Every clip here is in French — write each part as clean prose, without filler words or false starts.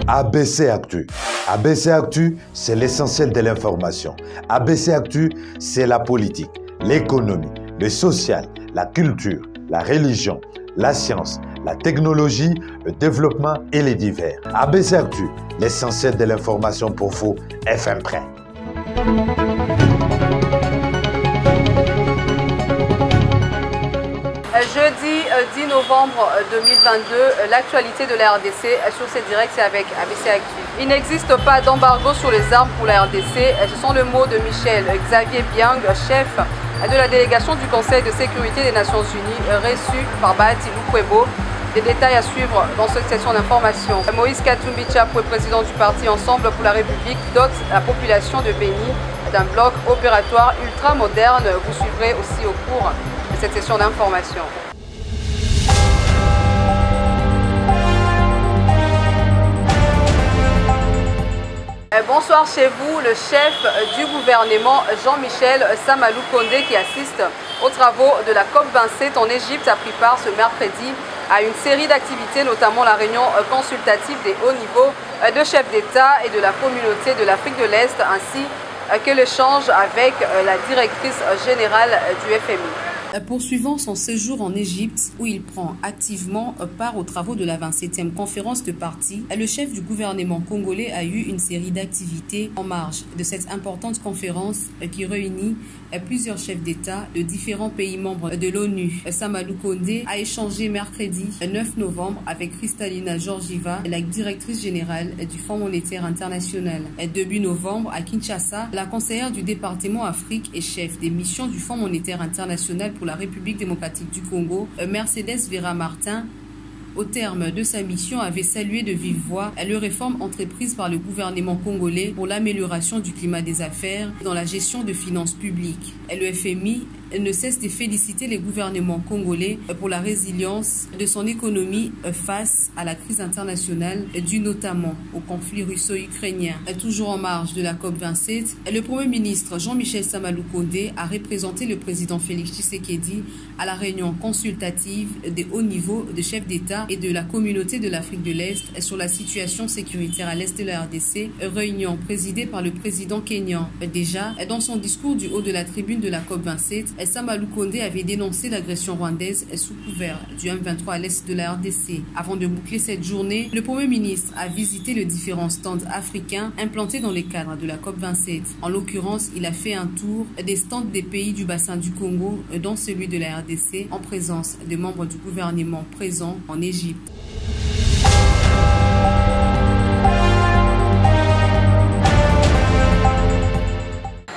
ABC Actu. ABC Actu, c'est l'essentiel de l'information. ABC Actu, c'est la politique, l'économie, le social, la culture, la religion, la science, la technologie, le développement et les divers. ABC Actu, l'essentiel de l'information pour vous, FM Prêt. Jeudi 10 novembre 2022, l'actualité de la RDC sur cette direct, c'est avec ABC Actu. Il n'existe pas d'embargo sur les armes pour la RDC. Ce sont les mots de Michel Xavier Biang, chef de la délégation du Conseil de sécurité des Nations Unies, reçu par Bahati Lukwebo. Des détails à suivre dans cette session d'information. Moïse Katumbi Tchapoué, président du parti Ensemble pour la République, dote la population de Béni d'un bloc opératoire ultra moderne. Vous suivrez aussi au cours de cette session d'information. Bonsoir chez vous, le chef du gouvernement Jean-Michel Samalou Kondé, qui assiste aux travaux de la COP27 en Égypte, a pris part ce mercredi à une série d'activités, notamment la réunion consultative des hauts niveaux de chefs d'État et de la communauté de l'Afrique de l'Est, ainsi que l'échange avec la directrice générale du FMI. Poursuivant son séjour en Égypte, où il prend activement part aux travaux de la 27e conférence de parti, le chef du gouvernement congolais a eu une série d'activités en marge de cette importante conférence qui réunit plusieurs chefs d'État de différents pays membres de l'ONU. Samalou Kondé a échangé mercredi 9 novembre avec Kristalina Georgieva, la directrice générale du Fonds monétaire international. Début novembre, à Kinshasa, la conseillère du département Afrique et chef des missions du Fonds monétaire international pour la République démocratique du Congo, Mercedes Vera Martin, au terme de sa mission, avait salué de vive voix les réformes entreprises par le gouvernement congolais pour l'amélioration du climat des affaires dans la gestion de finances publiques. Le FMI ne cesse de féliciter les gouvernements congolais pour la résilience de son économie face à la crise internationale due notamment au conflit russo-ukrainien. Toujours en marge de la COP27, le Premier ministre Jean-Michel Samalou Kondé a représenté le président Félix Tshisekedi à la réunion consultative des hauts niveaux de chefs d'État et de la communauté de l'Afrique de l'Est sur la situation sécuritaire à l'Est de la RDC, réunion présidée par le président kényan. Déjà, dans son discours du haut de la tribune de la COP27, Samalou Kondé avait dénoncé l'agression rwandaise sous couvert du M23 à l'est de la RDC. Avant de boucler cette journée, le Premier ministre a visité les différents stands africains implantés dans le cadre de la COP27. En l'occurrence, il a fait un tour des stands des pays du bassin du Congo, dont celui de la RDC, en présence de membres du gouvernement présents en Égypte.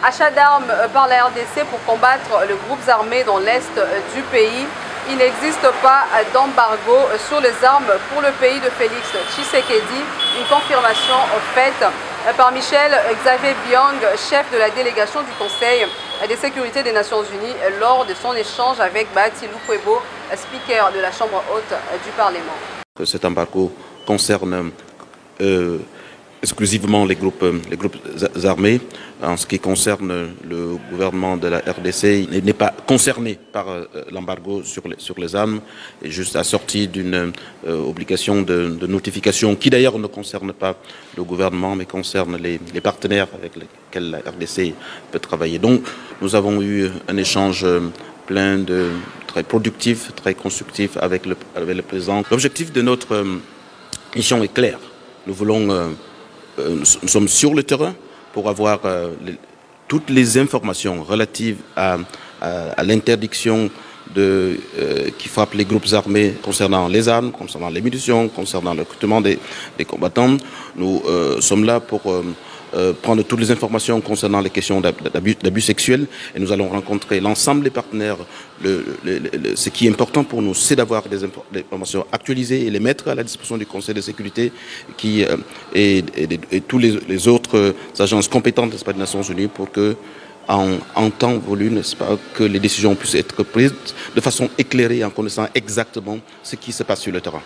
Achat d'armes par la RDC pour combattre les groupes armés dans l'est du pays. Il n'existe pas d'embargo sur les armes pour le pays de Félix Tshisekedi. Une confirmation faite par Michel Xavier Biang, chef de la délégation du Conseil de sécurité des Nations Unies, lors de son échange avec Bahati Lukwebo, speaker de la Chambre haute du Parlement. Cet embargo concerne exclusivement les groupes armés. En ce qui concerne le gouvernement de la RDC, il n'est pas concerné par l'embargo sur les armes, et juste assorti d'une obligation de notification qui d'ailleurs ne concerne pas le gouvernement mais concerne les partenaires avec lesquels la RDC peut travailler. Donc nous avons eu un échange très productif, très constructif avec le président. L'objectif de notre mission est clair. Nous sommes sur le terrain pour avoir toutes les informations relatives à l'interdiction qui frappe les groupes armés concernant les armes, concernant les munitions, concernant le recrutement des combattants. Nous sommes là pour prendre toutes les informations concernant les questions d'abus sexuels, et nous allons rencontrer l'ensemble des partenaires. Ce qui est important pour nous, c'est d'avoir des informations actualisées et les mettre à la disposition du Conseil de sécurité et tous les autres agences compétentes des Nations Unies pour que, en temps voulu, n'est-ce pas, que les décisions puissent être prises de façon éclairée en connaissant exactement ce qui se passe sur le terrain.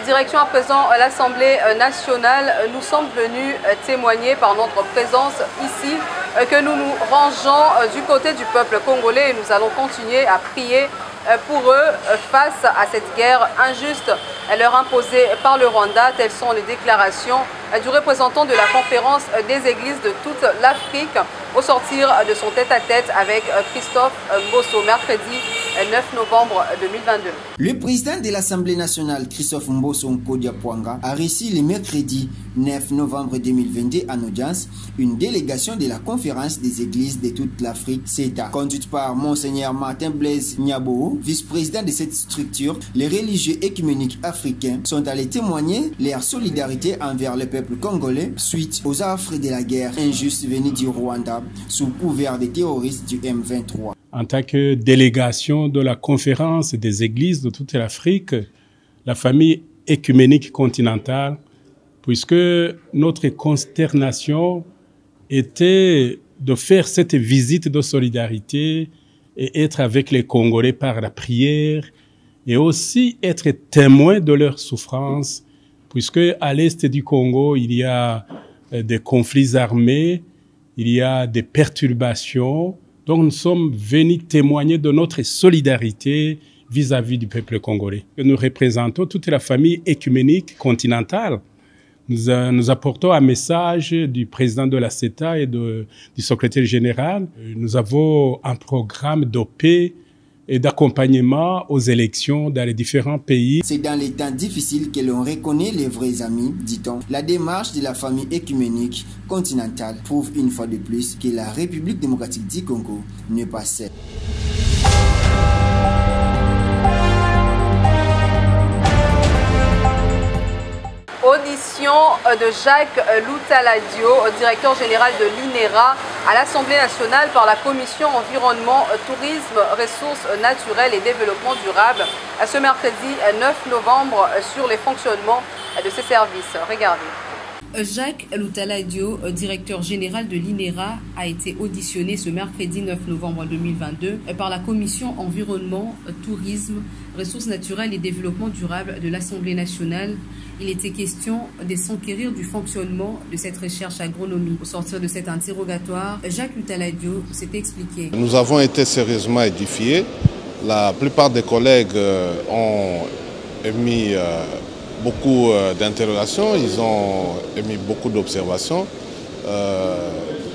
Direction à présent l'Assemblée nationale. Nous sommes venus témoigner par notre présence ici que nous nous rangeons du côté du peuple congolais et nous allons continuer à prier pour eux face à cette guerre injuste leur imposée par le Rwanda. Telles sont les déclarations du représentant de la conférence des églises de toute l'Afrique au sortir de son tête-à-tête avec Christophe Mbosso mercredi 9 novembre 2022. Le président de l'Assemblée nationale, Christophe Mbosso Nkodiapwanga, a reçu le mercredi 9 novembre 2022 en audience une délégation de la conférence des églises de toute l'Afrique, CETA, conduite par Monseigneur Martin Blaise Nyabo, vice-président de cette structure. Les religieux écuméniques africains sont allés témoigner leur solidarité envers le peuple congolais suite aux affres de la guerre injuste venue du Rwanda sous couvert des terroristes du M23. En tant que délégation de la conférence des églises de toute l'Afrique, la famille écuménique continentale, puisque notre consternation était de faire cette visite de solidarité et être avec les Congolais par la prière et aussi être témoin de leurs souffrances, puisque à l'est du Congo, il y a des conflits armés, il y a des perturbations. Donc nous sommes venus témoigner de notre solidarité vis-à-vis du peuple congolais. Nous représentons toute la famille écuménique continentale. Nous apportons un message du président de la CETA et du secrétaire général. Nous avons un programme de paix et d'accompagnement aux élections dans les différents pays. C'est dans les temps difficiles que l'on reconnaît les vrais amis, dit-on. La démarche de la famille écuménique continentale prouve une fois de plus que la République démocratique du Congo n'est pas seule. Audition de Jacques Loutaladio, directeur général de l'INERA, à l'Assemblée nationale par la Commission environnement, tourisme, ressources naturelles et développement durable ce mercredi 9 novembre sur les fonctionnements de ces services. Regardez. Jacques Loutaladio, directeur général de l'INERA, a été auditionné ce mercredi 9 novembre 2022 par la Commission environnement, tourisme, ressources naturelles et développement durable de l'Assemblée nationale. Il était question de s'enquérir du fonctionnement de cette recherche agronomique. Au sortir de cet interrogatoire, Jacques Loutaladio s'est expliqué. Nous avons été sérieusement édifiés. La plupart des collègues ont émis beaucoup d'interrogations, ils ont émis beaucoup d'observations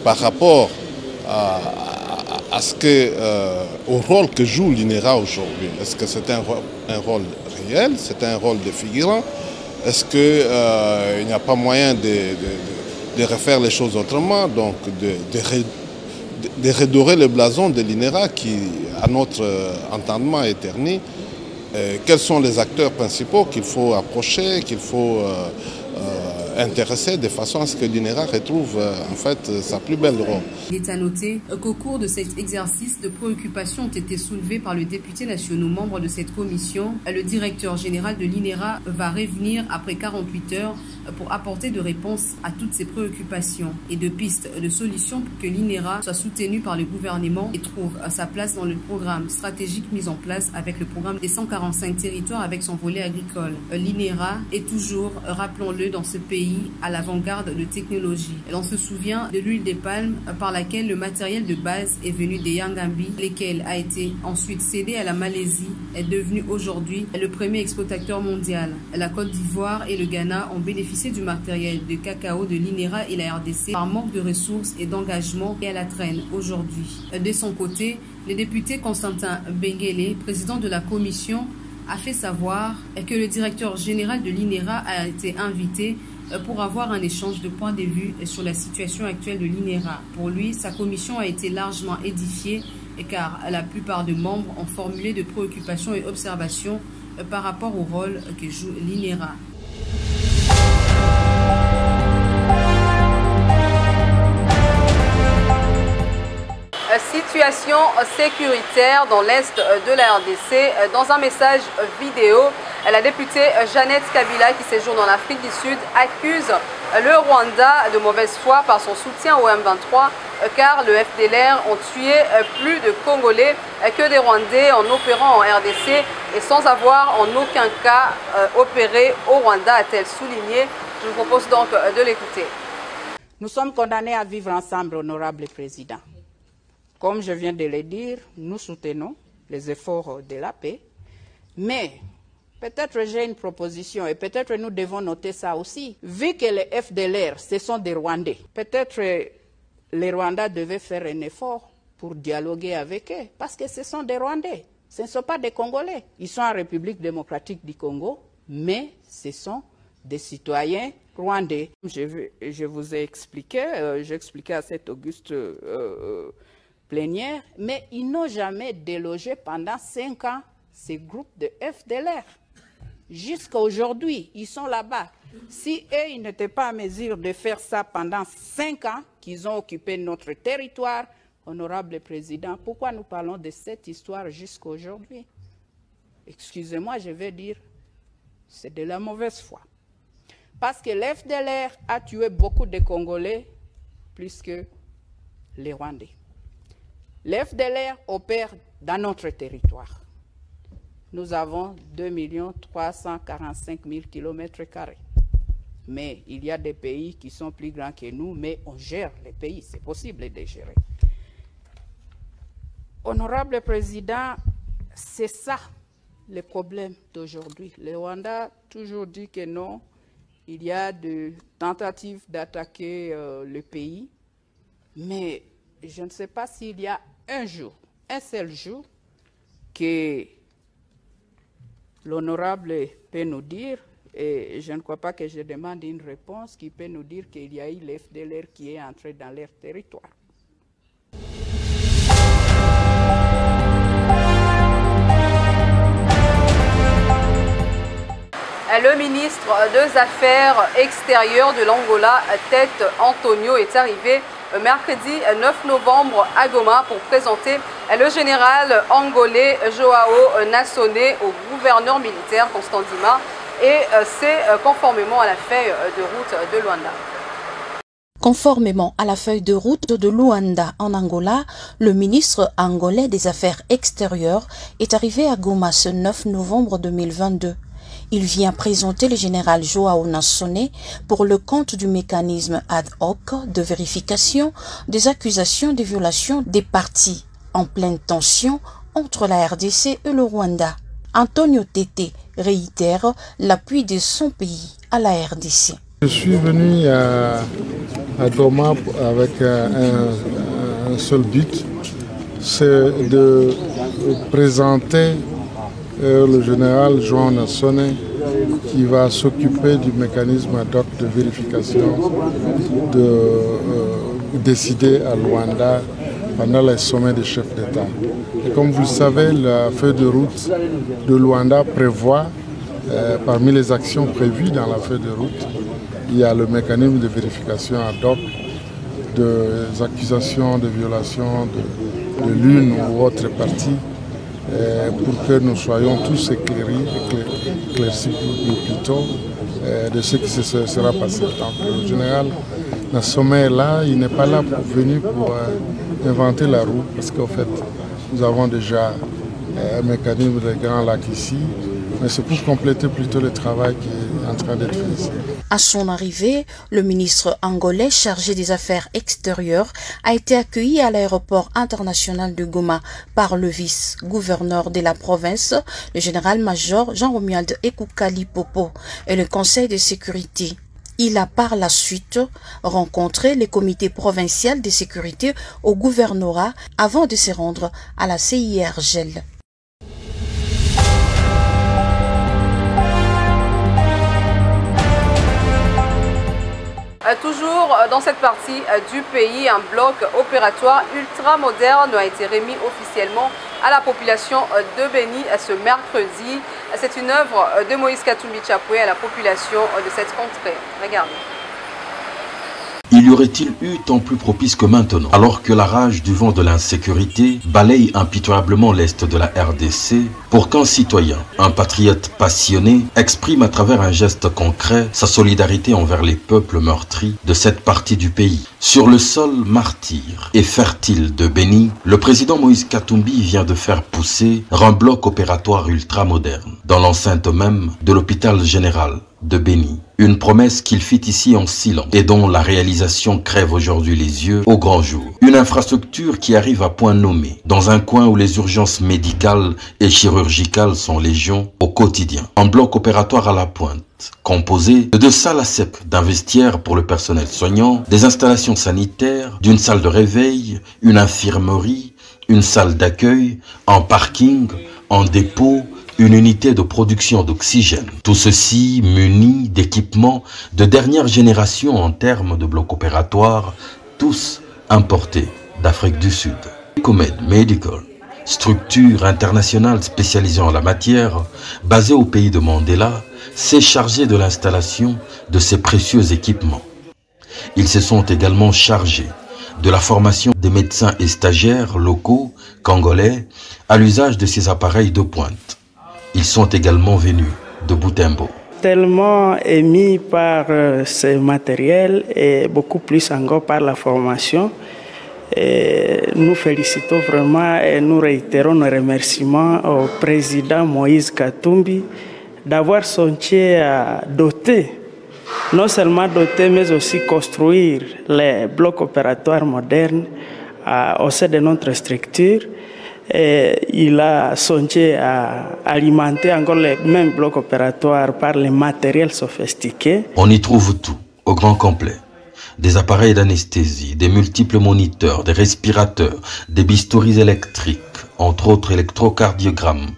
par rapport au rôle que joue l'INERA aujourd'hui. Est-ce que c'est un rôle réel, c'est un rôle de figurant? Est-ce qu'il n'y a pas moyen de refaire les choses autrement, donc de redorer le blason de l'INERA qui, à notre entendement, est terni? Quels sont les acteurs principaux qu'il faut approcher, qu'il faut intéresser de façon à ce que l'INERA retrouve en fait sa plus belle robe. Il est à noter qu'au cours de cet exercice, de préoccupations ont été soulevées par le député national membre de cette commission. Le directeur général de l'INERA va revenir après 48 heures pour apporter de réponses à toutes ces préoccupations et de pistes de solutions pour que l'INERA soit soutenue par le gouvernement et trouve sa place dans le programme stratégique mis en place avec le programme des 145 territoires avec son volet agricole. L'INERA est toujours, rappelons-le, dans ce pays à l'avant-garde de technologie. Et on se souvient de l'huile de palme par laquelle le matériel de base est venu des Yangambi, lesquels a été ensuite cédé à la Malaisie, est devenu aujourd'hui le premier exportateur mondial. La Côte d'Ivoire et le Ghana ont bénéficié du matériel de cacao de l'INERA et la RDC par manque de ressources et d'engagement et à la traîne aujourd'hui. De son côté, le député Constantin Benguele, président de la commission, a fait savoir que le directeur général de l'INERA a été invité pour avoir un échange de points de vue sur la situation actuelle de l'INERA. Pour lui, sa commission a été largement édifiée car la plupart des membres ont formulé de préoccupations et observations par rapport au rôle que joue l'INERA. Situation sécuritaire dans l'est de la RDC. Dans un message vidéo, La députée Jeannette Kabila, qui séjourne en Afrique du Sud, accuse le Rwanda de mauvaise foi par son soutien au M23, car le FDLR ont tué plus de Congolais que des Rwandais en opérant en RDC et sans avoir en aucun cas opéré au Rwanda, a-t-elle souligné. Je vous propose donc de l'écouter. Nous sommes condamnés à vivre ensemble, honorable président. Comme je viens de le dire, nous soutenons les efforts de la paix, mais peut-être j'ai une proposition et peut-être nous devons noter ça aussi. Vu que les FDLR, ce sont des Rwandais, peut-être les Rwandais devaient faire un effort pour dialoguer avec eux, parce que ce sont des Rwandais, ce ne sont pas des Congolais. Ils sont en République démocratique du Congo, mais ce sont des citoyens rwandais. Je vous ai expliqué, j'ai expliqué à cette auguste plénière, mais ils n'ont jamais délogé pendant 5 ans ces groupes de FDLR. Jusqu'à aujourd'hui, ils sont là-bas. Si eux, ils n'étaient pas en mesure de faire ça pendant 5 ans, qu'ils ont occupé notre territoire, honorable président, pourquoi nous parlons de cette histoire jusqu'à aujourd'hui? Excusez-moi, je vais dire, c'est de la mauvaise foi. Parce que l'FDLR a tué beaucoup de Congolais plus que les Rwandais. L'FDLR opère dans notre territoire. Nous avons 2 345 000 km². Mais il y a des pays qui sont plus grands que nous, mais on gère les pays, c'est possible de gérer. Honorable président, c'est ça le problème d'aujourd'hui. Le Rwanda a toujours dit que non, il y a des tentatives d'attaquer le pays, mais je ne sais pas s'il y a un seul jour, que l'honorable peut nous dire, et je ne crois pas que je demande une réponse, qui peut nous dire qu'il y a eu l'FDLR qui est entré dans leur territoire. Le ministre des Affaires extérieures de l'Angola, Tete Antonio, est arrivé mercredi 9 novembre à Goma pour présenter le général angolais Joao Nassonnet au gouverneur militaire Constant Ndima, et c'est conformément à la feuille de route de Luanda. Conformément à la feuille de route de Luanda en Angola, le ministre angolais des Affaires extérieures est arrivé à Goma ce 9 novembre 2022. Il vient présenter le général Joao Nassonnet pour le compte du mécanisme ad hoc de vérification des accusations de violation des parties en pleine tension entre la RDC et le Rwanda. Antonio Tete réitère l'appui de son pays à la RDC. Je suis venu à Goma avec un seul but, c'est de présenter le général Joao Nassonnet qui va s'occuper du mécanisme ad hoc de vérification décidé à Luanda pendant les sommets des chefs d'État. Et comme vous le savez, la feuille de route de Luanda prévoit, parmi les actions prévues dans la feuille de route, il y a le mécanisme de vérification ad hoc des accusations de violation de l'une ou autre partie, pour que nous soyons tous éclaircis plus tôt de ce qui se sera passé. Donc, le général Nassonnet est là, il n'est pas là venu pour inventer la roue, parce qu'en fait, nous avons déjà un mécanisme de Grand Lac ici, mais c'est pour compléter plutôt le travail qui est en train d'être fait ici. À son arrivée, le ministre angolais chargé des Affaires extérieures a été accueilli à l'aéroport international de Goma par le vice-gouverneur de la province, le général-major Jean-Romuald Ekoukali Popo, et le conseil de sécurité. Il a par la suite rencontré le comité provincial de sécurité au gouvernorat avant de se rendre à la CIRGL. Toujours dans cette partie du pays, un bloc opératoire ultra moderne a été remis officiellement à la population de Beni ce mercredi. C'est une œuvre de Moïse Katumbi Chapoué à la population de cette contrée. Regardez. Il y aurait-il eu temps plus propice que maintenant, alors que la rage du vent de l'insécurité balaye impitoyablement l'Est de la RDC, pour qu'un citoyen, un patriote passionné, exprime à travers un geste concret sa solidarité envers les peuples meurtris de cette partie du pays. Sur le sol martyr et fertile de Béni, le président Moïse Katumbi vient de faire pousser un bloc opératoire ultramoderne dans l'enceinte même de l'hôpital général de Béni. Une promesse qu'il fit ici en silence et dont la réalisation crève aujourd'hui les yeux au grand jour. Une infrastructure qui arrive à point nommé, dans un coin où les urgences médicales et chirurgicales sont légion au quotidien. Un bloc opératoire à la pointe, composé de 2 salles à cep, d'un vestiaire pour le personnel soignant, des installations sanitaires, d'une salle de réveil, une infirmerie, une salle d'accueil, un parking, un dépôt, une unité de production d'oxygène. Tout ceci muni d'équipements de dernière génération en termes de blocs opératoires, tous importés d'Afrique du Sud. Ecomed Medical, structure internationale spécialisée en la matière, basée au pays de Mandela, s'est chargée de l'installation de ces précieux équipements. Ils se sont également chargés de la formation des médecins et stagiaires locaux, congolais, à l'usage de ces appareils de pointe. Ils sont également venus de Butembo. Tellement émis par ce matériel et beaucoup plus encore par la formation. Et nous félicitons vraiment et nous réitérons nos remerciements au président Moïse Katumbi d'avoir songé à doter, non seulement doter, mais aussi construire les blocs opératoires modernes au sein de notre structure. Et il a songé à alimenter encore les mêmes blocs opératoires par les matériels sophistiqués. On y trouve tout, au grand complet. Des appareils d'anesthésie, des multiples moniteurs, des respirateurs, des bistouris électriques, entre autres électrocardiogrammes,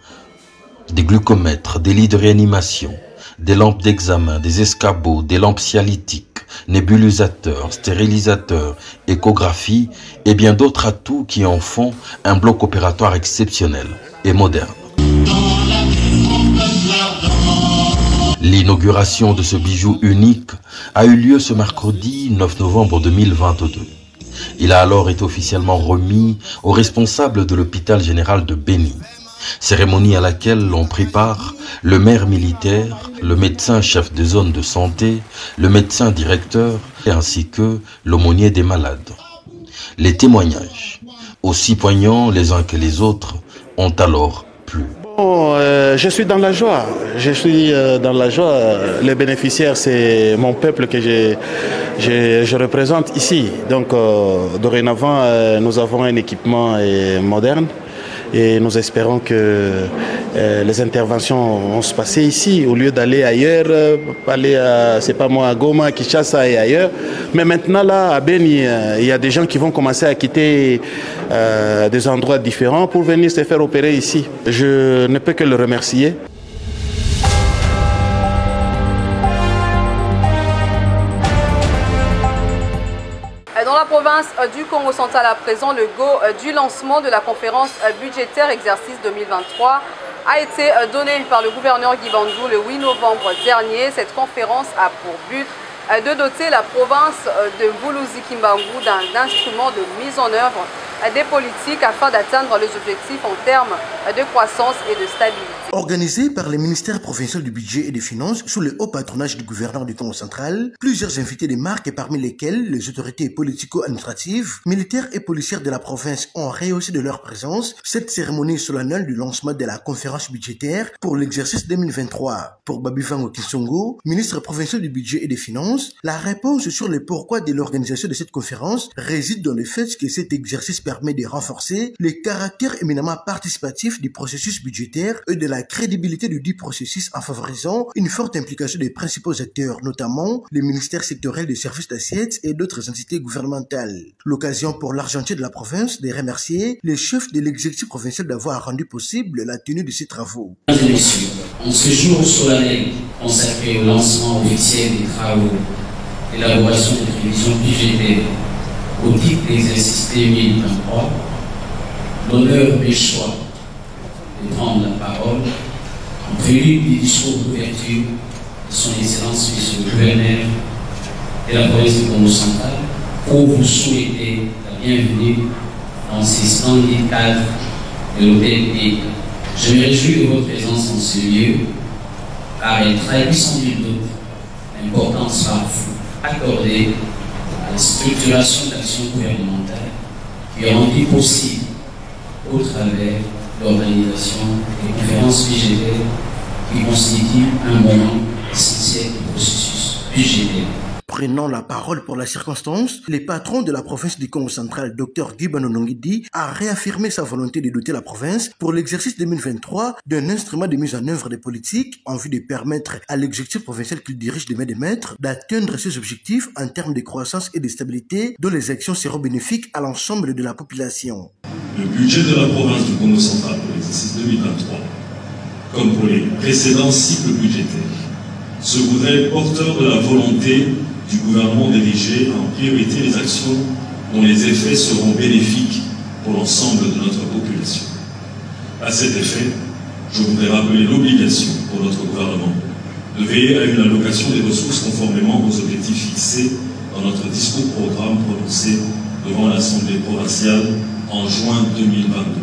des glucomètres, des lits de réanimation, des lampes d'examen, des escabeaux, des lampes cialytiques, nébulisateurs, stérilisateurs, échographie et bien d'autres atouts qui en font un bloc opératoire exceptionnel et moderne. L'inauguration de ce bijou unique a eu lieu ce mercredi 9 novembre 2022. Il a alors été officiellement remis aux responsables de l'hôpital général de Béni. Cérémonie à laquelle l'ont pris part le maire militaire, le médecin chef de zone de santé, le médecin directeur ainsi que l'aumônier des malades. Les témoignages, aussi poignants les uns que les autres, ont alors plu. Je suis dans la joie. Je suis dans la joie. Les bénéficiaires, c'est mon peuple que je représente ici. Donc, dorénavant, nous avons un équipement moderne. Et nous espérons que les interventions vont se passer ici, au lieu d'aller ailleurs, aller à, c'est pas moi, à Goma, Kinshasa et ailleurs. Mais maintenant, là, à Béni, il y a des gens qui vont commencer à quitter des endroits différents pour venir se faire opérer ici. Je ne peux que le remercier. Dans la province du Congo central à présent, le go du lancement de la conférence budgétaire exercice 2023 a été donné par le gouverneur Guy Bandou le 8 novembre dernier. Cette conférence a pour but de doter la province de Mbuluzi-Kimbangu d'un instrument de mise en œuvre des politiques afin d'atteindre les objectifs en termes de croissance et de stabilité. Organisé par le ministère provincial du budget et des finances sous le haut patronage du gouverneur du Congo central, plusieurs invités des marques parmi lesquels les autorités politico-administratives, militaires et policières de la province ont rehaussé de leur présence cette cérémonie solennelle du lancement de la conférence budgétaire pour l'exercice 2023. Pour Babivango Kisongo, ministre provincial du budget et des finances, la réponse sur le pourquoi de l'organisation de cette conférence réside dans le fait que cet exercice permet de renforcer le caractère éminemment participatif du processus budgétaire et de la crédibilité du dit processus en favorisant une forte implication des principaux acteurs, notamment les ministères sectoriels des services d'assiette et d'autres entités gouvernementales. L'occasion pour l'argentier de la province de remercier les chefs de l'exécutif provincial d'avoir rendu possible la tenue de ces travaux. Mesdames et messieurs, en ce jour solennel consacré au lancement officiel des travaux d'élaboration des prévisions budgétaires au titre de l'exercice 2023, l'honneur des choix de prendre la parole en prélude du discours d'ouverture de son Excellence, Monsieur le gouverneur de la province du Congo central, pour vous souhaiter la bienvenue dans ces splendides cadres de l'hôtel Éga. Je me réjouis de votre présence en ce lieu, car elle traduit sans nul doute l'importance accordée à la structuration d'actions gouvernementales qui ont rendu possible, au travers de l'organisation des conférences budgétaires qui constituent un moment essentiel du processus budgétaire. Prenant la parole pour la circonstance, le patron de la province du Congo central, Dr Guy Banonongidi, a réaffirmé sa volonté de doter la province pour l'exercice 2023 d'un instrument de mise en œuvre des politiques en vue de permettre à l'exécutif provincial qu'il dirige de main de maître d'atteindre ses objectifs en termes de croissance et de stabilité dont les actions seront bénéfiques à l'ensemble de la population. Le budget de la province du Congo central pour l'exercice 2023, comme pour les précédents cycles budgétaires, se voudrait porteur de la volonté du gouvernement d'ériger en priorité les actions dont les effets seront bénéfiques pour l'ensemble de notre population. À cet effet, je voudrais rappeler l'obligation pour notre gouvernement de veiller à une allocation des ressources conformément aux objectifs fixés dans notre discours-programme prononcé devant l'Assemblée provinciale en juin 2022.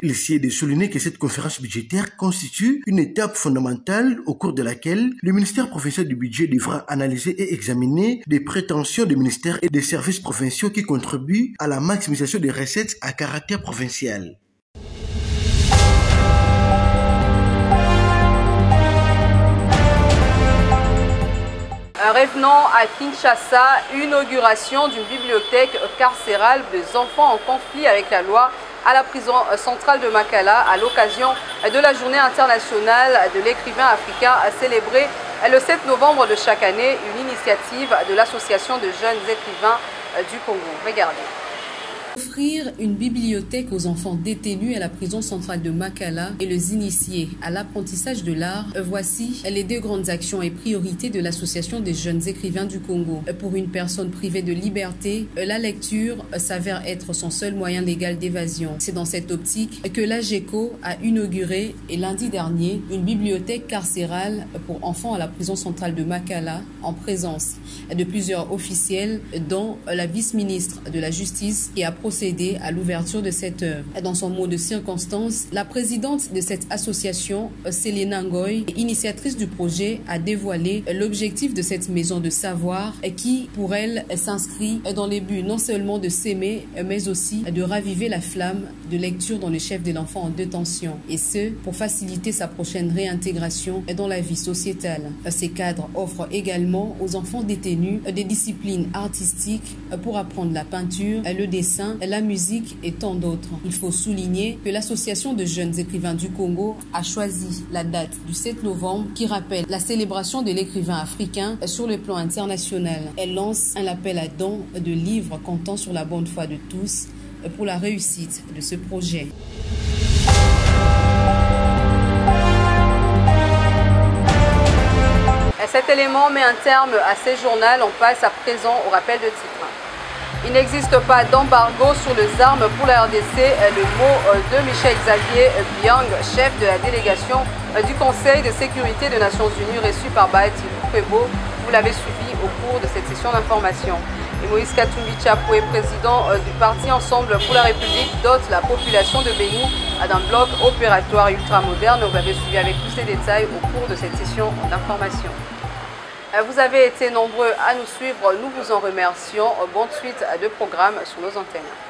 Il s'est de souligner que cette conférence budgétaire constitue une étape fondamentale au cours de laquelle le ministère provincial du budget devra analyser et examiner des prétentions des ministères et des services provinciaux qui contribuent à la maximisation des recettes à caractère provincial. Revenons à Kinshasa, inauguration d'une bibliothèque carcérale des enfants en conflit avec la loi à la prison centrale de Makala à l'occasion de la journée internationale de l'écrivain africain célébrée le 7 novembre de chaque année, une initiative de l'Association de jeunes écrivains du Congo. Regardez. Offrir une bibliothèque aux enfants détenus à la prison centrale de Makala et les initier à l'apprentissage de l'art, voici les deux grandes actions et priorités de l'Association des jeunes écrivains du Congo. Pour une personne privée de liberté, la lecture s'avère être son seul moyen légal d'évasion. C'est dans cette optique que l'AGECO a inauguré lundi dernier une bibliothèque carcérale pour enfants à la prison centrale de Makala en présence de plusieurs officiels dont la vice-ministre de la Justice qui a procédé à l'ouverture de cette œuvre. Dans son mot de circonstance, la présidente de cette association, Selena Ngoy, initiatrice du projet, a dévoilé l'objectif de cette maison de savoir qui, pour elle, s'inscrit dans les buts non seulement de s'aimer, mais aussi de raviver la flamme de lecture dans le chef de l'enfant en détention, et ce, pour faciliter sa prochaine réintégration dans la vie sociétale. Ces cadres offrent également aux enfants détenus des disciplines artistiques pour apprendre la peinture, le dessin, la musique et tant d'autres. Il faut souligner que l'Association de jeunes écrivains du Congo a choisi la date du 7 novembre qui rappelle la célébration de l'écrivain africain sur le plan international. Elle lance un appel à dons de livres comptant sur la bonne foi de tous pour la réussite de ce projet. Cet élément met un terme à ces journaux. On passe à présent au rappel de titre. Il n'existe pas d'embargo sur les armes pour la RDC. Le mot de Michel Xavier Biang, chef de la délégation du Conseil de sécurité des Nations Unies reçu par Bahati Lukwebo. Vous l'avez suivi au cours de cette session d'information. Et Moïse Katumbi Chapoué, président du parti Ensemble pour la République, dote la population de Béni d'un bloc opératoire ultramoderne. Vous l'avez suivi avec tous ces détails au cours de cette session d'information. Vous avez été nombreux à nous suivre, nous vous en remercions. Bonne suite de programme sur nos antennes.